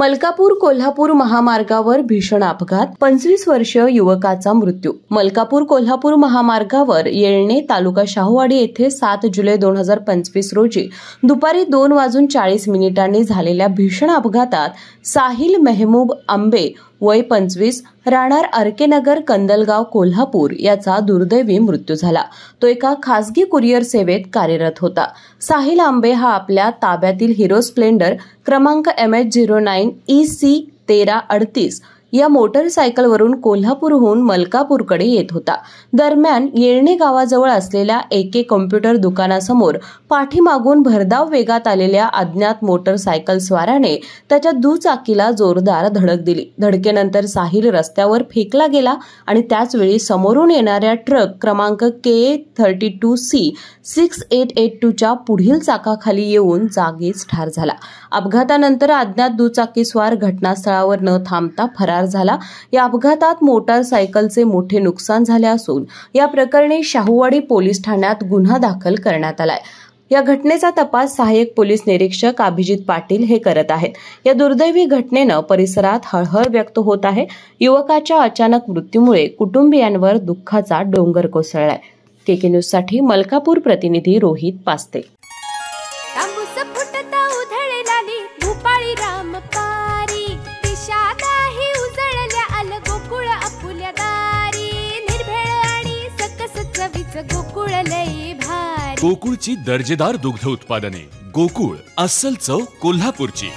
मलकापूर कोल्हापूर महामार्गावर भीषण अपघात, 25 वर्षीय युवकाचा मृत्यू। मलकापूर कोल्हापूर महामार्गावर येळणे तालुका शाहूवाडी येथे 7 जुलै 2025 रोजी दुपारी 2:40 झालेल्या भीषण अपघातात साहिल मेहबूब आंबे वय 25 राहणार अर्केनगर कंदलगाव कोल्हापूर याचा दुर्दैवी मृत्यू झाला। तो एका खासगी कुरिअर सेवेत कार्यरत होता। साहिल आंबे हा आपल्या ताब्यातील हिरो स्प्लेंडर क्रमांक MH09 EC 1338 या मोटरसायकलवरून कोल्हापूरहून मलकापूरकडे येत होता। दरम्यान येळणे गावाजवळ असलेल्या AK कॉम्प्युटर दुकानासमोर पाठीमागून भरधाव वेगात आलेल्या अज्ञात मोटरसायकल स्वाराने त्याच्या दुचाकीला जोरदार धडक दिली। धडकेनंतर साहिल रस्त्यावर फेकला गेला आणि त्याच वेळी समोरून येणाऱ्या ट्रक क्रमांक KA 32C 6882 च्या पुढील चाकाखाली येऊन जागीच ठार झाला। अपघातानंतर अज्ञात दुचाकीस्वार घटनास्थळावर न थांबता फरार झाला। या अपघातात मोटारसायकलचे मोठे नुकसान झाले असून या प्रकरणी शाहूवाडी पोलीस ठाण्यात गुन्हा दाखल करण्यात आलाय। या घटनेचा तपास सहाय्यक पोलीस निरीक्षक अभिजित पाटील हे करत आहेत। या दुर्दैवी घटनेनं परिसरात हळहळ व्यक्त होत आहे। युवकाच्या अचानक मृत्यूमुळे कुटुंबियांवर दुःखाचा डोंगर कोसळलाय। KK न्यूज साठी मलकापूर प्रतिनिधी रोहित पास्ते। गोकुळची दर्जेदार दुग्ध उत्पादने। गोकुळ, अस्सल चव कोल्हापूरची।